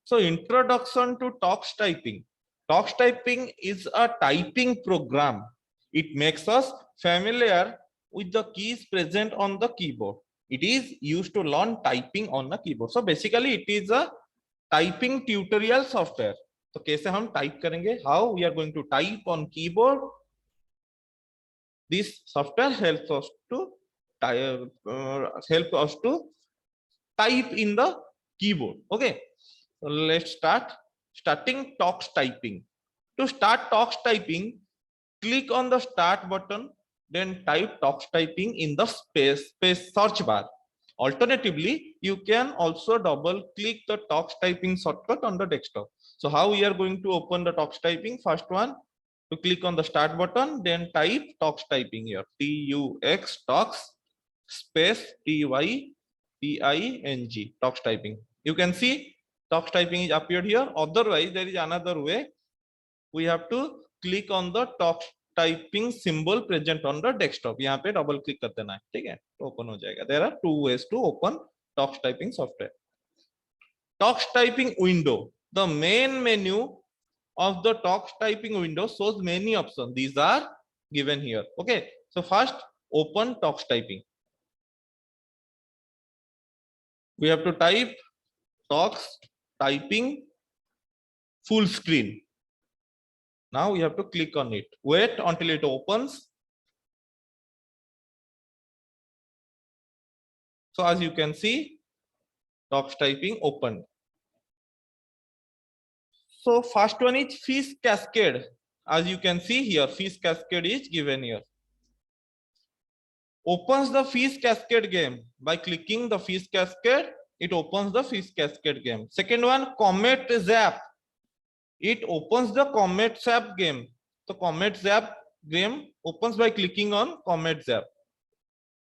So introduction to Tox typing. Tox typing is a typing program. It makes us familiar with the keys present on the keyboard. It is used to learn typing on the keyboard. So basically it is a typing tutorial software. तो कैसे हम type करेंगे, how we are going to type on keyboard. This software helps us to type in the keyboard. Okay, so let's start. Starting Tox typing. To start Tox typing, click on the start button, then type Tox typing in the space search bar. Alternatively, you can also double click the Tox typing shortcut on the desktop. So how we are going to open the Tox typing? First one, to click on the start button, then type Tox typing here. T-U-X Tox space T-Y-P-I-N-G Tox typing. You can see Tox typing is appeared here. Otherwise, there is another way. We have to click on the Tox typing symbol present on the desktop. यहाँ पे double click कर देना है, ठीक है, open हो जाएगा. There are two ways to open Tox typing software. Tox typing window. The main menu of the Tox typing window shows many options. These are given here. Okay, so first open Tox typing. We have to type Tox typing full screen. Now we have to click on it. Wait until it opens. So as you can see, Tox typing opened. So first one is Fish Cascade. As you can see here, Fish Cascade is given here. Opens the Fish Cascade game. By clicking the Fish Cascade, it opens the Fish Cascade game. Second one, Comet Zap. It opens the Comet Zap game. So Comet Zap game opens by clicking on Comet Zap.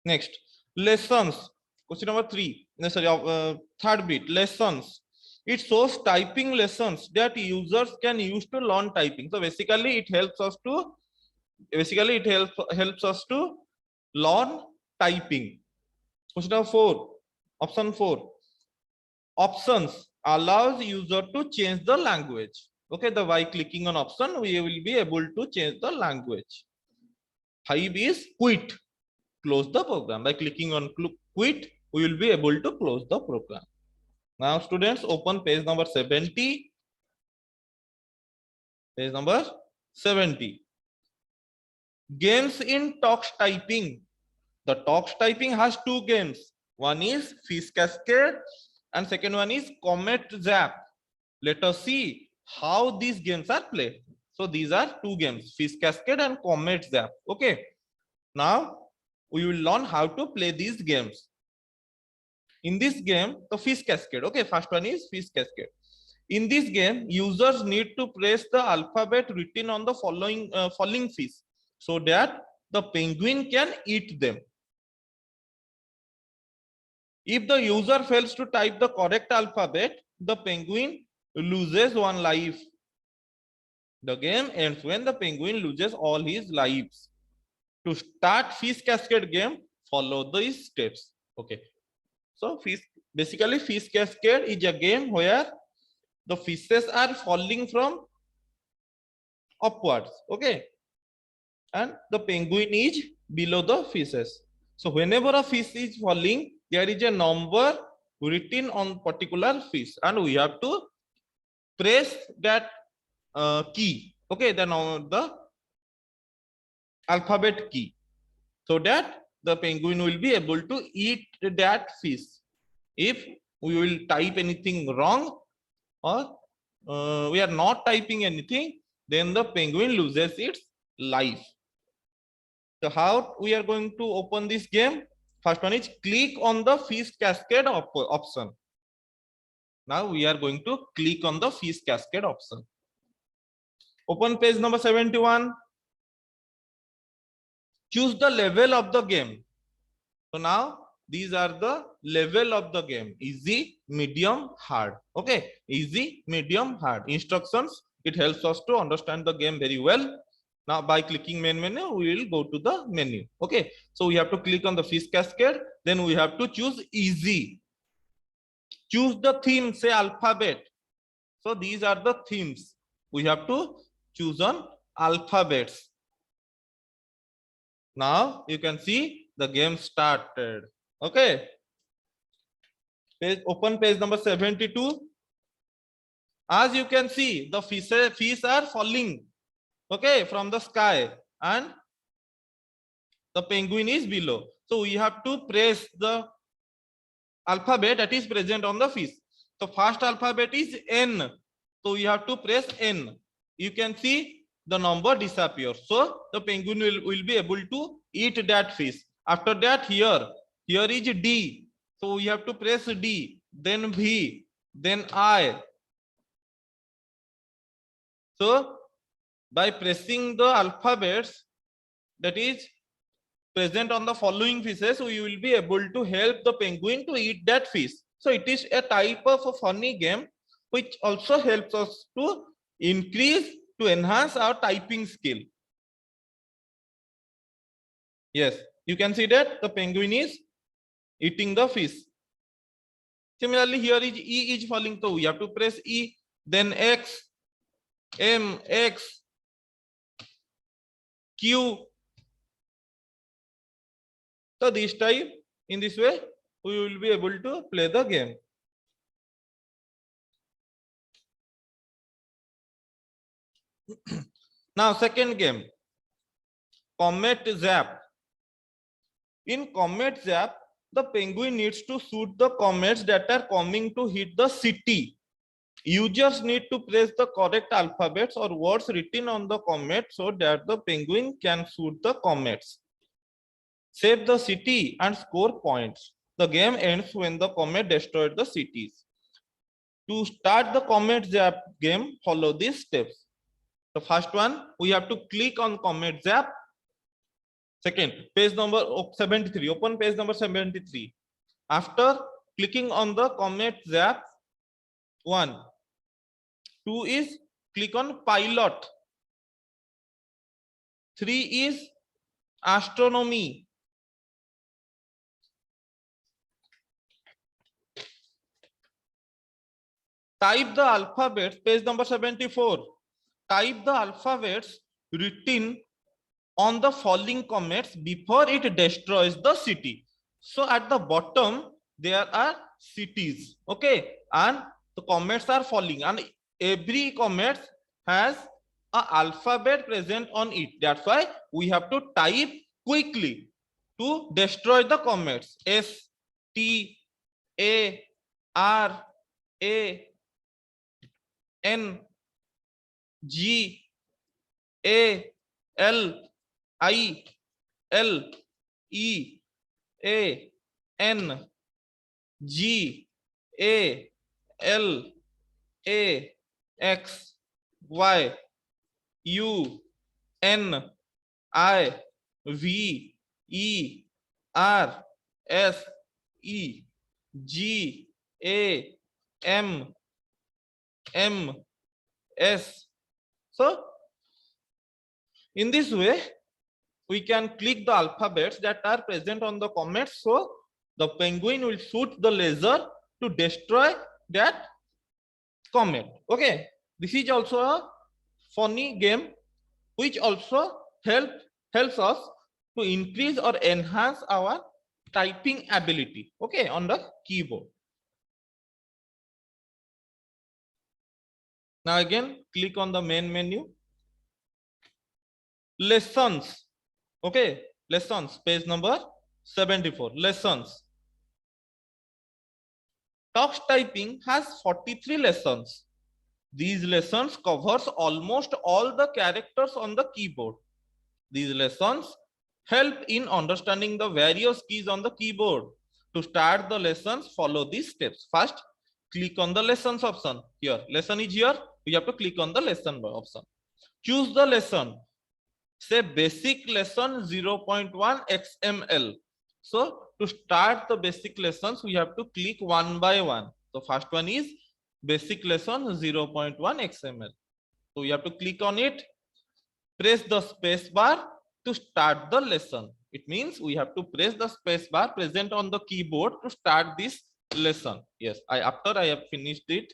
Next, lessons. Question number 3. No, sorry, third bit, lessons. It shows typing lessons that users can use to learn typing. So basically, it helps us to learn typing. Question number 4. Option 4. Options allows user to change the language. Okay, by clicking on option, we will be able to change the language. 5 is quit. Close the program. By clicking on quit, we will be able to close the program. Now, students, open page number 70. Page number 70. Games in Tox typing. The Tox typing has two games. One is Fish Cascade and second one is Comet Zap. Let us see how these games are played. So these are two games, Fish Cascade and Comet Zap. Okay. Now we will learn how to play these games. In this game, the Fish Cascade. Okay, first one is Fish Cascade. In this game, users need to press the alphabet written on the falling fish so that the penguin can eat them. If the user fails to type the correct alphabet, the penguin loses one life. The game ends when the penguin loses all his lives. To start Fish Cascade game, follow these steps. Okay. So basically Fish Cascade is a game where the fishes are falling from upwards. Okay. And the penguin is below the fishes. So whenever a fish is falling, there is a number written on particular fish and we have to press that key. Okay, the alphabet key, so that the penguin will be able to eat that fish. If we will type anything wrong or we are not typing anything, then the penguin loses its life. So how we are going to open this game? First one is click on the Fish Cascade option. Now we are going to click on the Fish Cascade option. Open page number 71. Choose the level of the game. So now these are the level of the game: easy, medium, hard. Okay, easy, medium, hard. Instructions, it helps us to understand the game very well. Now by clicking main menu, we will go to the menu. Okay, so we have to click on the Fish Cascade, then we have to choose easy. Choose the theme, say alphabet. So these are the themes. We have to choose on alphabets. Now you can see the game started. Okay. Open page number 72. As you can see, the fish are falling, okay, from the sky, and the penguin is below. So we have to press the alphabet that is present on the fish. The first alphabet is N. So we have to press N. You can see the number disappears. So the penguin will be able to eat that fish. After that, here is D. So we have to press D, then V, then I. So by pressing the alphabets that is present on the following fishes, we will be able to help the penguin to eat that fish. So it is a type of a funny game which also helps us to enhance our typing skill. Yes, you can see that the penguin is eating the fish. Similarly, here is E is falling, so we have to press E, then X, M, X, Q. So this type, in this way, we will be able to play the game. Now, second game, Comet Zap. In Comet Zap, the penguin needs to shoot the comets that are coming to hit the city. Users need to press the correct alphabets or words written on the comet so that the penguin can shoot the comets, save the city, and score points. The game ends when the comet destroys the cities. To start the Comet Zap game, follow these steps. The first one, we have to click on Comet Zap. Second, page number 73. Open page number 73. After clicking on the Comet Zap, 1. 2 is click on Pilot. 3 is Astronomy. Type the alphabets, page number 74. Type the alphabets written on the falling comets before it destroys the city. So at the bottom, there are cities, okay? And the comets are falling, and every comet has an alphabet present on it. That's why we have to type quickly to destroy the comets. S, T, A, R, A, N, G, A, L, I, L, E, A, N, G, A, L, A, X, Y, U, N, I, V, E, R, S, E, G, A, M, M, S. So in this way, we can click the alphabets that are present on the comets. So the penguin will shoot the laser to destroy that comet. Okay, this is also a funny game which also helps us to increase or enhance our typing ability, okay, on the keyboard. Now again, click on the main menu. Lessons. Okay, lessons, page number 74. Lessons. Tux typing has 43 lessons. These lessons covers almost all the characters on the keyboard. These lessons help in understanding the various keys on the keyboard. To start the lessons, follow these steps. First, click on the lessons option. Here, lesson is here. We have to click on the lesson option. Choose the lesson. Say basic lesson 0.1 XML. So to start the basic lessons, we have to click one by one. The first one is basic lesson 0.1 XML. So we have to click on it. Press the space bar to start the lesson. It means we have to press the space bar present on the keyboard to start this lesson. Yes, after I have finished it,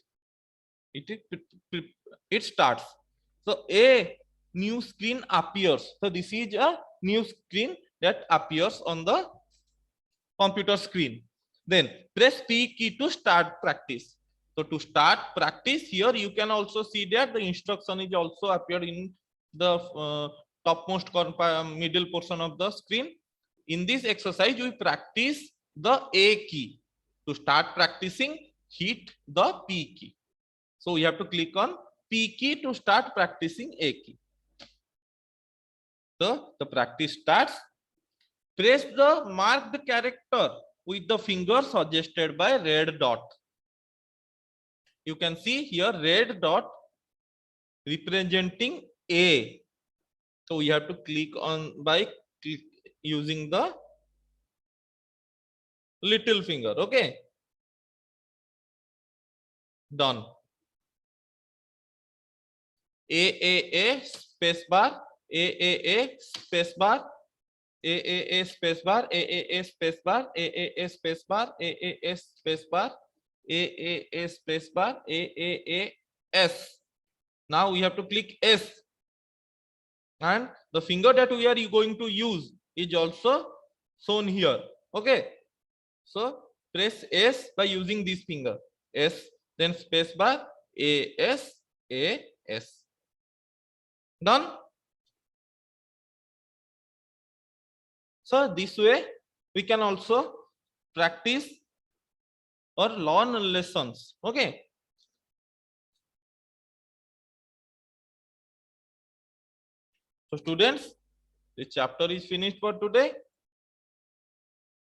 it starts. So a new screen appears. So this is a new screen that appears on the computer screen. Then press P key to start practice. So to start practice, here you can also see that the instruction is also appeared in the topmost middle portion of the screen. In this exercise, we practice the A key. To start practicing, hit the P key. So we have to click on P key to start practicing A key. So the practice starts. Press the marked character with the finger suggested by red dot. You can see here red dot representing A. So we have to click on by using the little finger. Okay. Done. A space bar, A space bar, A space bar, A space bar, A space bar, A space bar, A space bar, A S. Now we have to click S, and the finger that we are going to use is also shown here. Okay, so press S by using this finger, S, then space bar, A S. Done. So this way we can also practice or learn lessons. Okay. So students, this chapter is finished for today.